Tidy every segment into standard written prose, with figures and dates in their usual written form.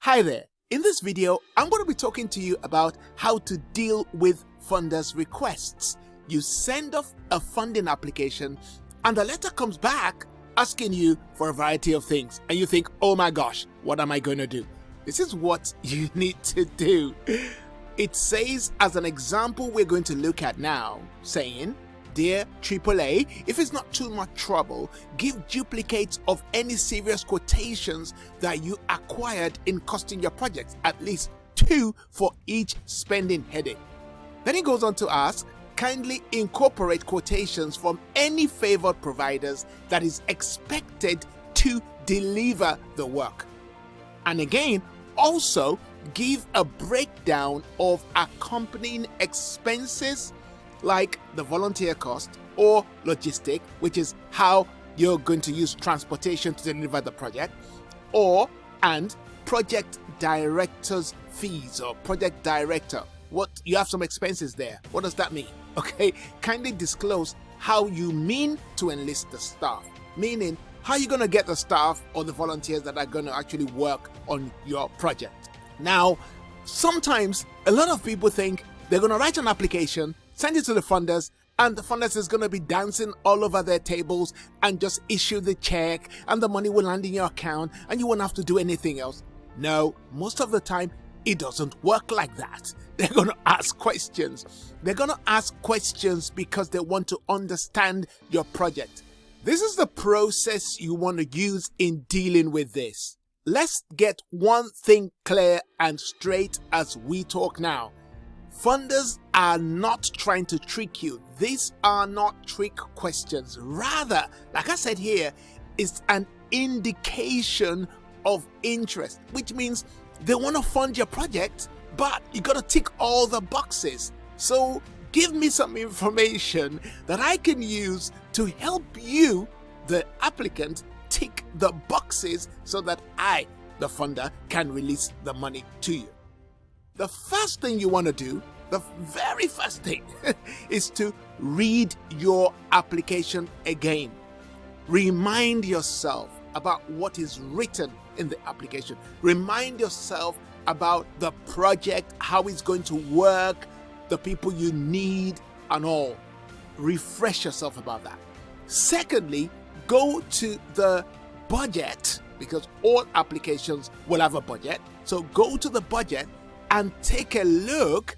Hi there. In this video, I'm going to be talking to you about how to deal with funders' requests. You send off a funding application and the letter comes back asking you for a variety of things. And you think, oh my gosh, what am I going to do? This is what you need to do. It says, as an example we're going to look at now, saying, Dear AAA, if it's not too much trouble, give duplicates of any serious quotations that you acquired in costing your project, at least 2 for each spending heading. Then it goes on to ask, kindly incorporate quotations from any favored providers that is expected to deliver the work. And again, also give a breakdown of accompanying expenses like the volunteer cost or logistic, which is how you're going to use transportation to deliver the project, and project director's fees or project director. What you have some expenses there. What does that mean? Okay, kindly disclose how you mean to enlist the staff, meaning how you're going to get the staff or the volunteers that are going to actually work on your project. Now, sometimes a lot of people think they're going to write an application, send it to the funders, and the funders is going to be dancing all over their tables and just issue the check and the money will land in your account and you won't have to do anything else. No, most of the time it doesn't work like that. They're going to ask questions. They're going to ask questions because they want to understand your project. This is the process you want to use in dealing with this. Let's get one thing clear and straight as we talk now. Funders are not trying to trick you. These are not trick questions. Rather, like I said here, it's an indication of interest, which means they want to fund your project, but you got to tick all the boxes. So give me some information that I can use to help you, the applicant, tick the boxes so that I, the funder, can release the money to you. The first thing you want to do, the very first thing, is to read your application again. Remind yourself about what is written in the application. Remind yourself about the project, how it's going to work, the people you need, and all. Refresh yourself about that. Secondly, go to the budget, because all applications will have a budget. So go to the budget and take a look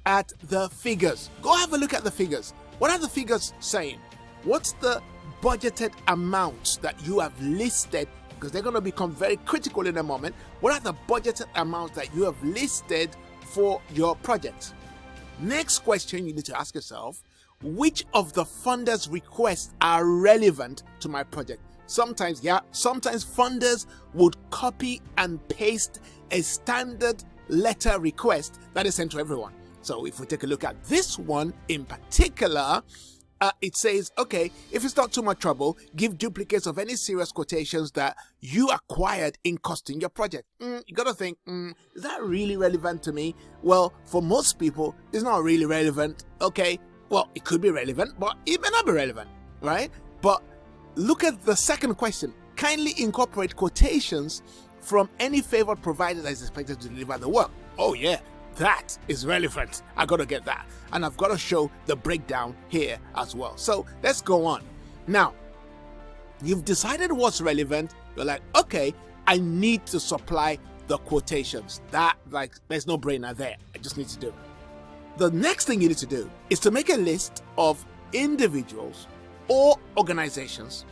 at the figures. Go have a look at the figures. What are the figures saying? What's the budgeted amounts that you have listed? Because they're going to become very critical in a moment. What are the budgeted amounts that you have listed for your project? Next question you need to ask yourself, which of the funders' requests are relevant to my project? Sometimes funders would copy and paste a standard letter request that is sent to everyone. So if we take a look at this one in particular, it says, okay, if it's not too much trouble, give duplicates of any serious quotations that you acquired in costing your project. You gotta think, is that really relevant to me? Well, for most people, it's not really relevant. Okay, well, it could be relevant, but it may not be relevant, right? But look at the second question. Kindly incorporate quotations from any favored provider that is expected to deliver the work. Oh yeah, that is relevant. I gotta get that. And I've got to show the breakdown here as well. So let's go on. Now, you've decided what's relevant. You're like, okay, I need to supply the quotations. There's no brainer there. I just need to do it. The next thing you need to do is to make a list of individuals or organizations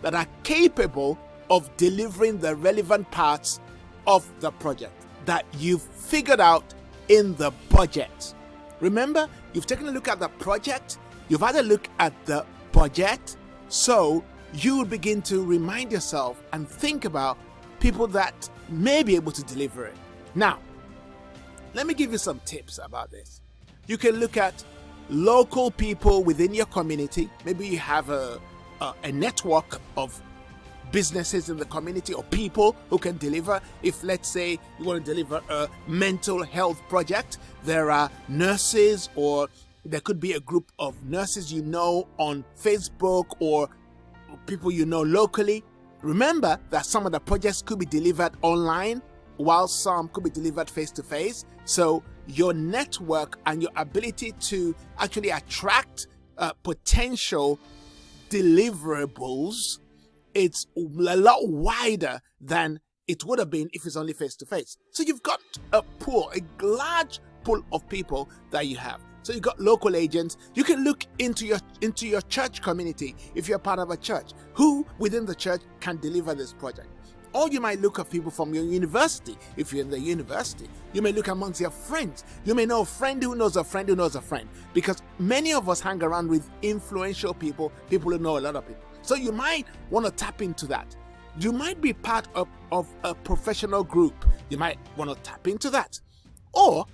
that are capable of delivering the relevant parts of the project that you've figured out in the budget. Remember, you've taken a look at the project, you've had a look at the budget, so you will begin to remind yourself and think about people that may be able to deliver it. Now, let me give you some tips about this. You can look at local people within your community. Maybe you have a network of businesses in the community or people who can deliver. If, let's say, you want to deliver a mental health project, there are nurses, or there could be a group of nurses you know on Facebook or people you know locally. Remember that some of the projects could be delivered online while some could be delivered face to face. So your network and your ability to actually attract potential deliverables, it's a lot wider than it would have been if it's only face to face. So you've got a large pool of people that you have. So you've got local agents. You can look into your church community if you're part of a church. Who within the church can deliver this project? Or you might look at people from your university. If you're in the university, you may look amongst your friends. You may know a friend who knows a friend who knows a friend, because many of us hang around with influential people who know a lot of people. So you might want to tap into that. You might be part of a professional group. You might want to tap into that. Or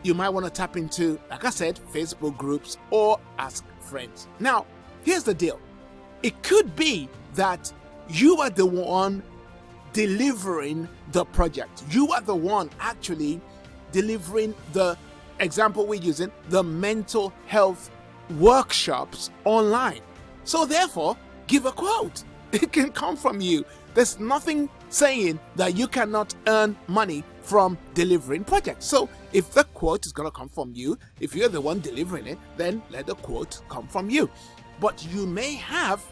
you might want to tap into, like I said, Facebook groups or ask friends. Now, here's the deal. It could be that you are the one delivering the project. You are the one actually delivering the example we're using, the mental health workshops online. So therefore, give a quote. It can come from you. There's nothing saying that you cannot earn money from delivering projects. So if the quote is going to come from you, if you're the one delivering it, then let the quote come from you. But you may have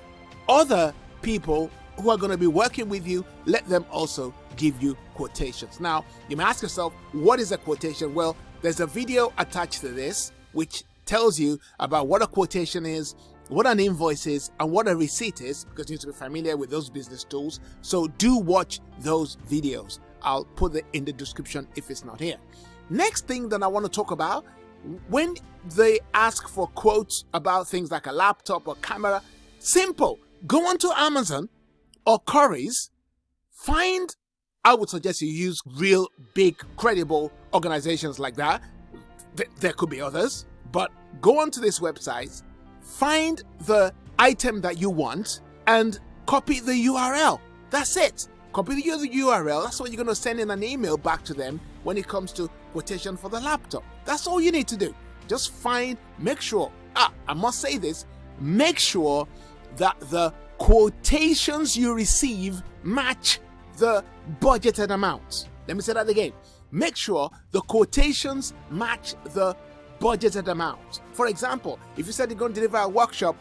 other people who are going to be working with you. Let them also give you quotations. Now, you may ask yourself, what is a quotation? Well, there's a video attached to this which tells you about what a quotation is, what an invoice is, and what a receipt is, because you need to be familiar with those business tools. So do watch those videos. I'll put it in the description if it's not here. Next thing that I want to talk about, when they ask for quotes about things like a laptop or camera, simple. Go onto Amazon or Currys, I would suggest you use real big credible organizations like that. There could be others, but go onto this website, find the item that you want and copy the URL. That's it. Copy the URL. That's what you're going to send in an email back to them when it comes to quotation for the laptop. That's all you need to do. Just make sure, I must say this, make sure that the quotations you receive match the budgeted amount. Let me say that again. Make sure the quotations match the budgeted amount. For example, if you said you're going to deliver a workshop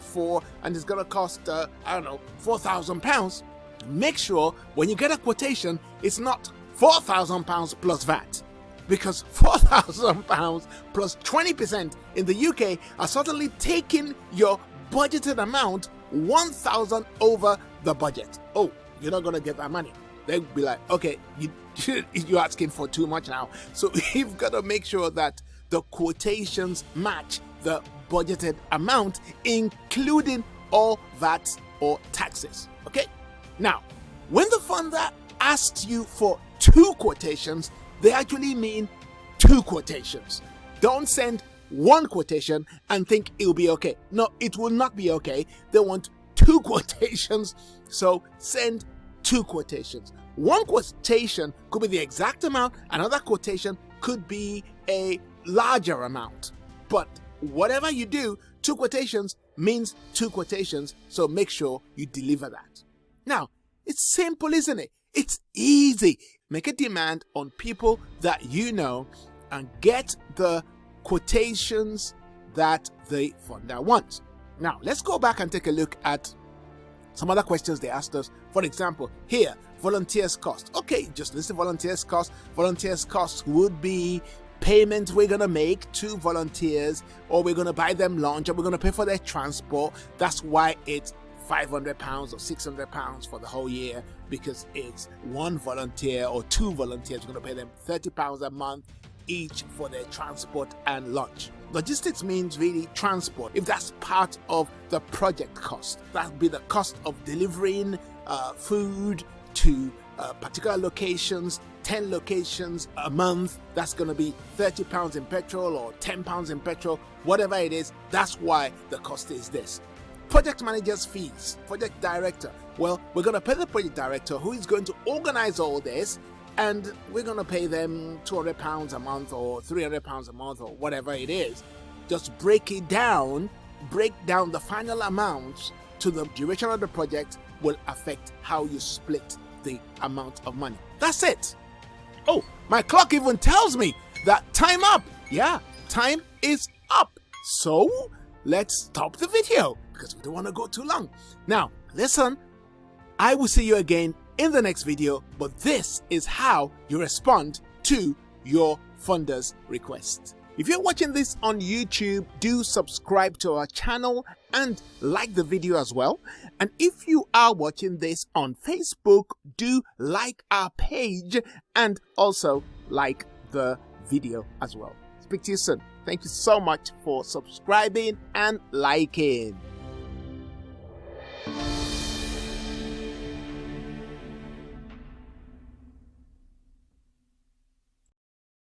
and it's going to cost, £4,000, make sure when you get a quotation, it's not £4,000 plus VAT. Because £4,000 plus 20% in the UK are suddenly taking your budgeted amount 1,000 over the budget. Oh, you're not going to get that money. They'll be like, okay, you're asking for too much now. So you've got to make sure that the quotations match the budgeted amount, including all VAT or taxes. Okay? Now, when the funder asks you for 2 quotations, they actually mean 2 quotations. Don't send 1 quotation and think it'll be okay. No, it will not be okay. They want 2 quotations, so send 2 quotations. 1 quotation could be the exact amount, another quotation could be a larger amount. But whatever you do, 2 quotations means 2 quotations, so make sure you deliver that. Now, it's simple, isn't it? It's easy. Make a demand on people that you know and get the quotations that the funder wants. Now, let's go back and take a look at some other questions they asked us. For example, here, volunteers cost. Okay, just list the volunteers cost. Volunteers cost would be payment we're going to make to volunteers, or we're going to buy them lunch, or we're going to pay for their transport. That's why it's £500 or £600 for the whole year, because it's 1 volunteer or 2 volunteers. We're going to pay them £30 a month each for their transport and lunch. Logistics means really transport. If that's part of the project cost, that would be the cost of delivering food to particular locations, 10 locations a month. That's going to be £30 in petrol or £10 in petrol, whatever it is. That's why the cost is this. Project manager's fees, project director. Well, we're going to pay the project director who is going to organize all this, and we're going to pay them £200 a month or £300 a month or whatever it is. Just break down the final amounts to the duration of the project will affect how you split the amount of money. That's it. Oh, my clock even tells me that time up. Yeah, time is up. So let's stop the video because we don't want to go too long. Now, listen, I will see you again in the next video, but this is how you respond to your funders' requests. If you're watching this on YouTube, do subscribe to our channel and like the video as well. And if you are watching this on Facebook, do like our page and also like the video as well. Speak to you soon. Thank you so much for subscribing and liking.